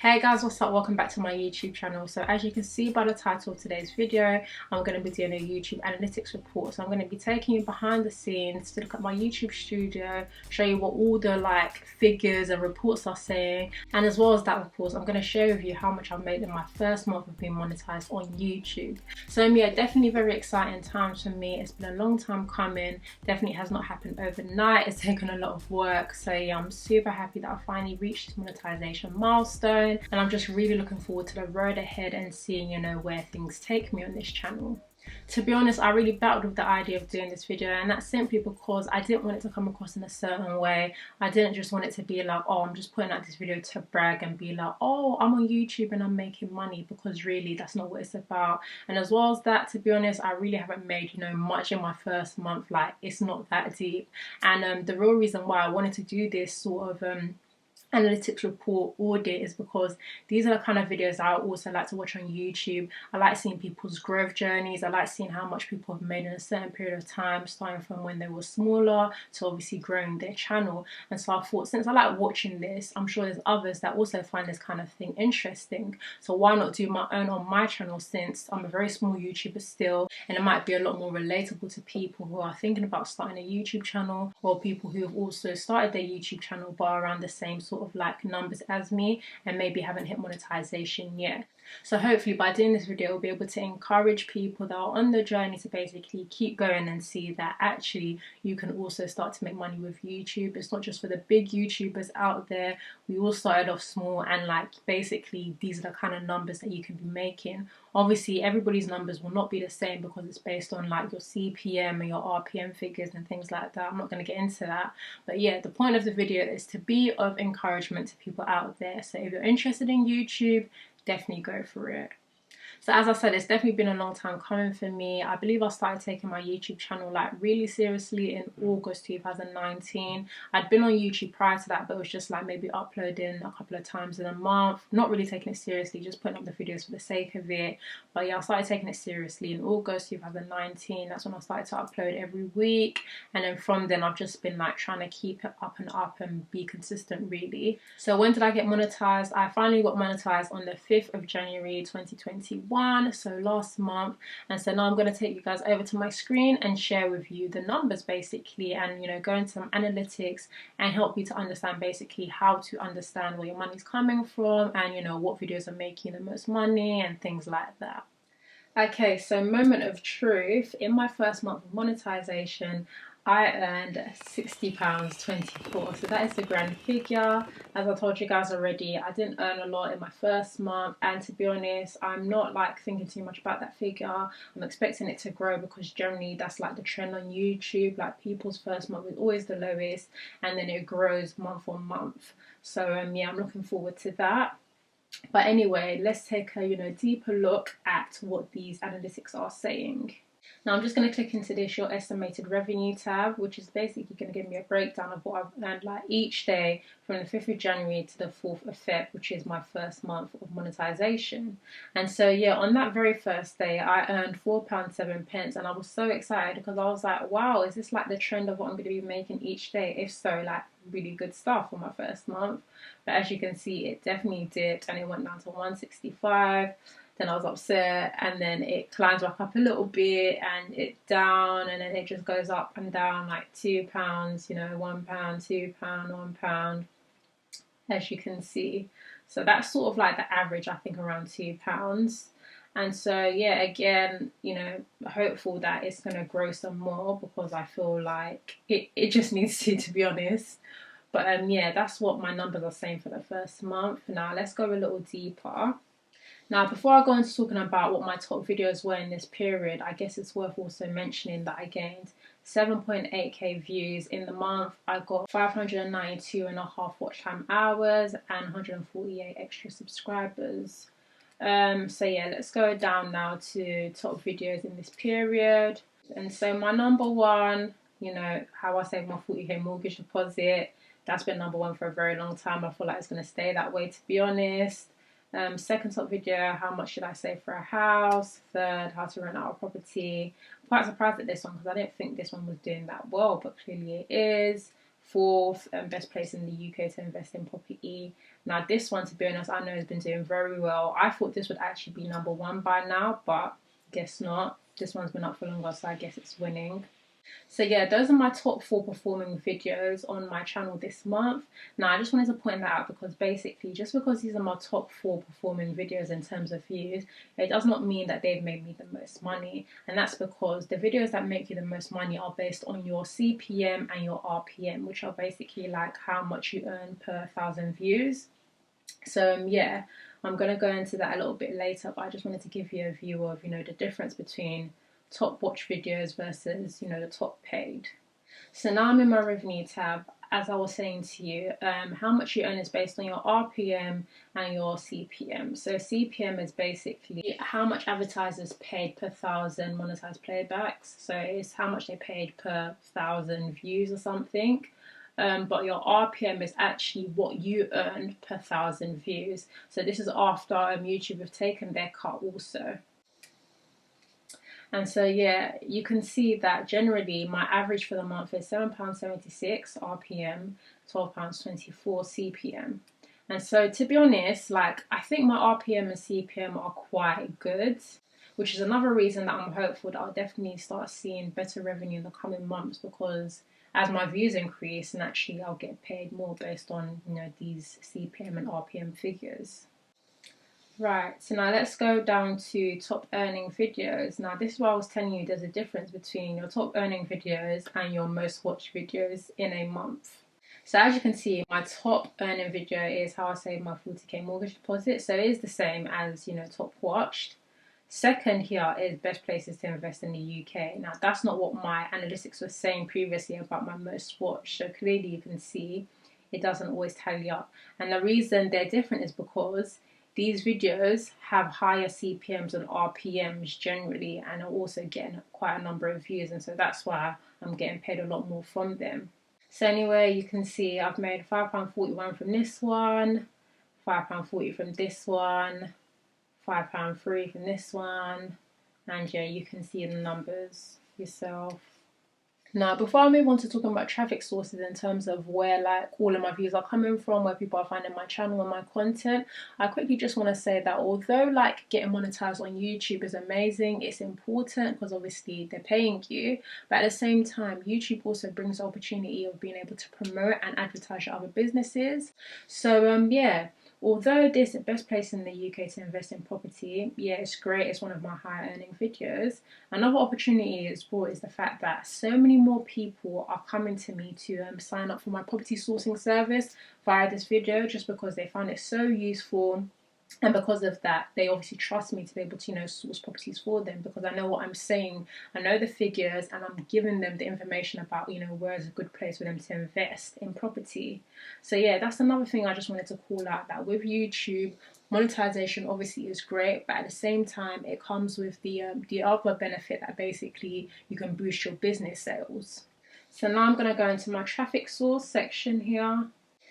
Hey guys, what's up? Welcome back to my YouTube channel. So as you can see by the title of today's video, I'm going to be doing a YouTube analytics report. So I'm going to be taking you behind the scenes to look at my YouTube studio, show you what all the figures and reports are saying, and as well as that, of course, I'm going to share with you how much I've made in my first month of being monetized on YouTube. So yeah, definitely very exciting times for me. It's been a long time coming. Definitely has not happened overnight. It's taken a lot of work. So yeah, I'm super happy that I finally reached this monetization milestone. And I'm just really looking forward to the road ahead and seeing, where things take me on this channel. To be honest, I really battled with the idea of doing this video, and that's simply because I didn't want it to come across in a certain way. I didn't just want it to be like, oh, I'm just putting out this video to brag and be like, oh, I'm on YouTube and I'm making money, because really that's not what it's about. And as well as that, to be honest, I really haven't made, much in my first month. Like, it's not that deep. And the real reason why I wanted to do this sort of analytics report audit is because these are the kind of videos I also like to watch on YouTube. I like seeing people's growth journeys. I like seeing how much people have made in a certain period of time, starting from when they were smaller to obviously growing their channel. And so I thought, since I like watching this, I'm sure there's others that also find this kind of thing interesting. So why not do my own on my channel, since I'm a very small YouTuber still, and it might be a lot more relatable to people who are thinking about starting a YouTube channel, or people who have also started their YouTube channel but are around the same sort of numbers as me and maybe haven't hit monetization yet. So hopefully by doing this video, I'll be able to encourage people that are on the journey to basically keep going and see that actually you can also start to make money with YouTube. It's not just for the big YouTubers out there. We all started off small, and basically these are the kind of numbers that you can be making. Obviously everybody's numbers will not be the same because it's based on your CPM and your RPM figures and things like that. I'm not going to get into that, but yeah, the point of the video is to be of encouragement to people out there. So if you're interested in YouTube, definitely go for it. So as I said, it's definitely been a long time coming for me. I believe I started taking my YouTube channel really seriously in August 2019. I'd been on YouTube prior to that, but it was just maybe uploading a couple of times in a month, not really taking it seriously, just putting up the videos for the sake of it. But yeah, I started taking it seriously in August 2019. That's when I started to upload every week. And then from then I've just been trying to keep it up and be consistent really. So when did I get monetized? I finally got monetized on the 5th of January 2021. So last month. And so now I'm going to take you guys over to my screen and share with you the numbers basically, and go into some analytics and help you to understand basically how to understand where your money's coming from, and what videos are making the most money and things like that. Okay, so moment of truth. In my first month of monetization, I earned £60.24. So that is the grand figure. As I told you guys already, I didn't earn a lot in my first month, and to be honest, I'm not thinking too much about that figure. I'm expecting it to grow because generally that's the trend on YouTube. People's first month is always the lowest, and then it grows month on month. So yeah, I'm looking forward to that. But anyway, let's take a deeper look at what these analytics are saying. Now I'm just going to click into this your estimated revenue tab, which is basically going to give me a breakdown of what I've earned each day from the 5th of January to the 4th of Feb, which is my first month of monetization. And so yeah, on that very first day I earned £4.07, and I was so excited because I was like, wow, is this the trend of what I'm going to be making each day? If so, really good stuff for my first month. But as you can see, it definitely dipped and it went down to 165. Then I was upset, and then it climbs back up a little bit and it down, and then it just goes up and down £2, £1, £2, £1, as you can see. So that's sort of the average, I think, around £2. And so yeah, again, hopeful that it's going to grow some more, because I feel it just needs to be honest. But yeah, that's what my numbers are saying for the first month. Now let's go a little deeper. Now, before I go into talking about what my top videos were in this period, I guess it's worth also mentioning that I gained 7.8k views in the month. I got 592.5 watch time hours and 148 extra subscribers. So yeah, let's go down now to top videos in this period. And so my number one, how I saved my 40k mortgage deposit, that's been number one for a very long time. I feel it's going to stay that way, to be honest. Second top video, how much should I save for a house? Third, how to rent out a property. I'm quite surprised at this one because I didn't think this one was doing that well, but clearly it is. 4th best place in the UK to invest in property. Now this one, to be honest, I know has been doing very well. I thought this would actually be number 1 by now, but guess not. This one's been up for longer, so I guess it's winning. So yeah, those are my top 4 performing videos on my channel this month. Now I just wanted to point that out because basically, just because these are my top 4 performing videos in terms of views, it does not mean that they've made me the most money. And that's because the videos that make you the most money are based on your CPM and your RPM, which are basically like how much you earn per 1,000 views. So yeah, I'm going to go into that a little bit later, but I just wanted to give you a view of, the difference between top watch videos versus, the top paid. So now I'm in my revenue tab. As I was saying to you, how much you earn is based on your RPM and your CPM. So CPM is basically how much advertisers paid per 1,000 monetized playbacks. So it's how much they paid per 1,000 views or something. But your RPM is actually what you earn per 1,000 views. So this is after YouTube have taken their cut also. And so yeah, you can see that generally my average for the month is £7.76 RPM, £12.24 CPM. And so to be honest, like I think my RPM and CPM are quite good, which is another reason that I'm hopeful that I'll definitely start seeing better revenue in the coming months, because as my views increase, naturally I'll get paid more based on, these CPM and RPM figures. Right, so now let's go down to top earning videos. Now this is what I was telling you, there's a difference between your top earning videos and your most watched videos in a month. So as you can see, my top earning video is how I saved my 40k mortgage deposit. So it is the same as, top watched. Second here is best places to invest in the UK. Now that's not what my analytics was saying previously about my most watched. So clearly you can see it doesn't always tally up. And the reason they're different is because these videos have higher CPMs and RPMs generally, and are also getting quite a number of views, and so that's why I'm getting paid a lot more from them. So anyway, you can see I've made £5.41 from this one, £5.40 from this one, £5.03 from this one, and yeah, you can see the numbers yourself. Now, before I move on to talking about traffic sources in terms of where like all of my views are coming from, where people are finding my channel and my content, I quickly just want to say that although like getting monetized on YouTube is amazing, it's important because obviously they're paying you, but at the same time, YouTube also brings the opportunity of being able to promote and advertise your other businesses. So yeah. Although this is the best place in the UK to invest in property, yeah, it's great, it's one of my high earning videos. Another opportunity it's brought is the fact that so many more people are coming to me to sign up for my property sourcing service via this video, just because they found it so useful. And because of that, they obviously trust me to be able to, source properties for them, because I know what I'm saying, I know the figures, and I'm giving them the information about, where is a good place for them to invest in property. So yeah, that's another thing I just wanted to call out, that with YouTube, monetization obviously is great, but at the same time, it comes with the other benefit that basically you can boost your business sales. So now I'm going to go into my traffic source section here.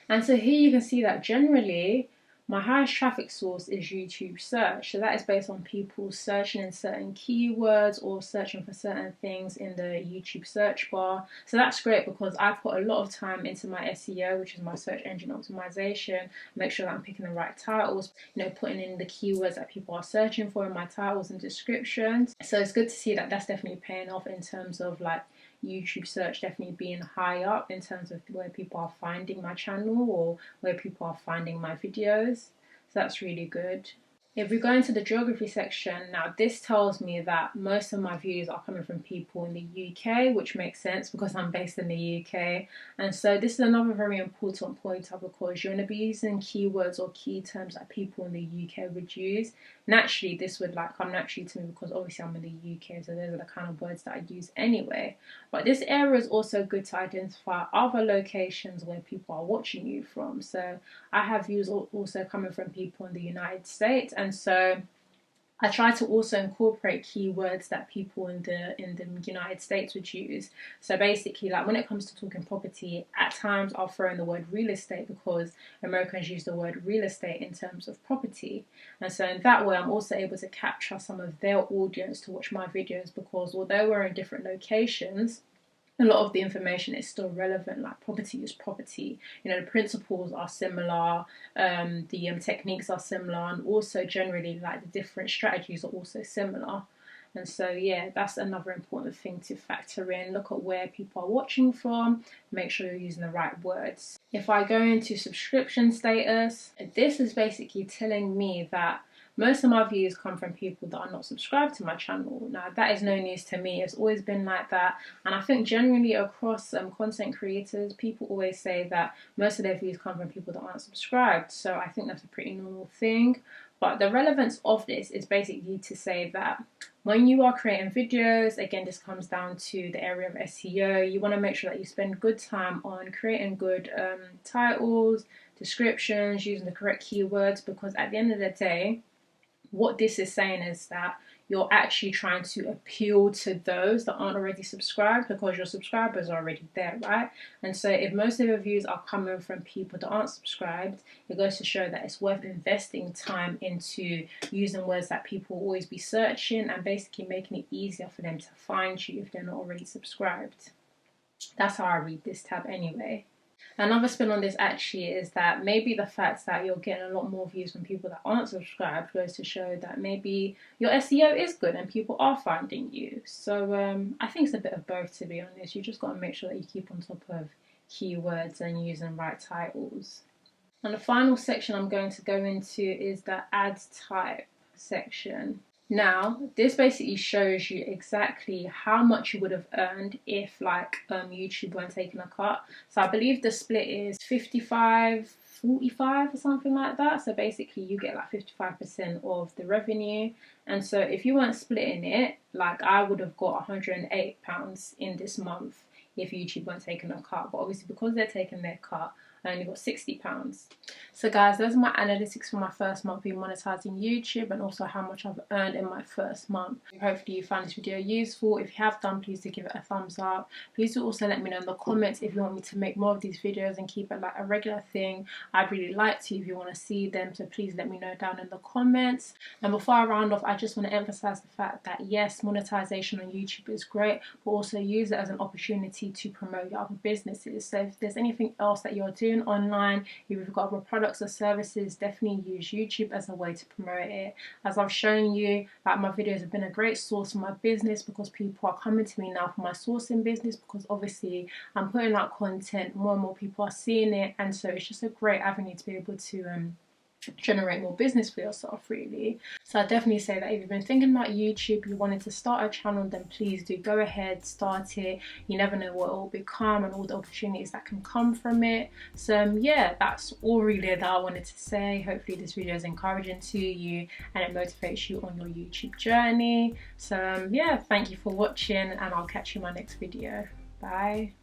And so here you can see that generally, my highest traffic source is YouTube search. So that is based on people searching in certain keywords or searching for certain things in the YouTube search bar. So that's great because I put a lot of time into my SEO, which is my search engine optimization, make sure that I'm picking the right titles, putting in the keywords that people are searching for in my titles and descriptions. So it's good to see that that's definitely paying off in terms of like YouTube search definitely being high up in terms of where people are finding my channel or where people are finding my videos. So that's really good. If we go into the geography section, now this tells me that most of my views are coming from people in the UK, which makes sense because I'm based in the UK. And so this is another very important pointer, because you're going to be using keywords or key terms that people in the UK would use. Naturally, this would come naturally to me because obviously I'm in the UK, so those are the kind of words that I use anyway. But this area is also good to identify other locations where people are watching you from. So I have views also coming from people in the United States, and so I try to also incorporate keywords that people in the United States would use. So basically, like when it comes to talking property, at times I'll throw in the word real estate because Americans use the word real estate in terms of property. And so in that way, I'm also able to capture some of their audience to watch my videos, because although we're in different locations, a lot of the information is still relevant. Like, property is property, you know, the principles are similar, the techniques are similar, and also generally like the different strategies are also similar. And so yeah, that's another important thing to factor in. Look at where people are watching from, make sure you're using the right words. If I go into subscription status, this is basically telling me that most of my views come from people that are not subscribed to my channel. Now, that is no news to me. It's always been like that. And I think generally across content creators, people always say that most of their views come from people that aren't subscribed. So I think that's a pretty normal thing. But the relevance of this is basically to say that when you are creating videos, again, this comes down to the area of SEO. You want to make sure that you spend good time on creating good titles, descriptions, using the correct keywords, because at the end of the day, what this is saying is that you're actually trying to appeal to those that aren't already subscribed, because your subscribers are already there, right? And so if most of your views are coming from people that aren't subscribed, it goes to show that it's worth investing time into using words that people will always be searching, and basically making it easier for them to find you if they're not already subscribed. That's how I read this tab anyway. Another spin on this actually is that maybe the fact that you're getting a lot more views from people that aren't subscribed goes to show that maybe your SEO is good and people are finding you. So I think it's a bit of both, to be honest. You just got to make sure that you keep on top of keywords and using right titles. And the final section I'm going to go into is the ad type section. Now, this basically shows you exactly how much you would have earned if YouTube weren't taking a cut. So I believe the split is 55, 45 or something like that. So basically you get like 55% of the revenue. And so if you weren't splitting it, like I would have got £108 in this month if YouTube weren't taking a cut. But obviously because they're taking their cut, I only got £60. So guys, those are my analytics for my first month in monetizing YouTube, and also how much I've earned in my first month. Hopefully you found this video useful. If you have done, please do give it a thumbs up. Please do also let me know in the comments if you want me to make more of these videos and keep it like a regular thing. I'd really like to if you want to see them, so please let me know down in the comments. And before I round off, I just want to emphasize the fact that yes, monetization on YouTube is great, but also use it as an opportunity to promote your other businesses. So if there's anything else that you're doing online, if you've got other products or services, definitely use YouTube as a way to promote it. As I've shown you, like, my videos have been a great source for my business, because people are coming to me now for my sourcing business, because obviously I'm putting out content, more and more people are seeing it, and so it's just a great avenue to be able to generate more business for yourself, really. So I definitely say that if you've been thinking about YouTube, you wanted to start a channel, then please do go ahead, start it. You never know what it will become and all the opportunities that can come from it. So yeah, that's all really that I wanted to say. Hopefully this video is encouraging to you and it motivates you on your YouTube journey. So yeah, thank you for watching, and I'll catch you in my next video. Bye.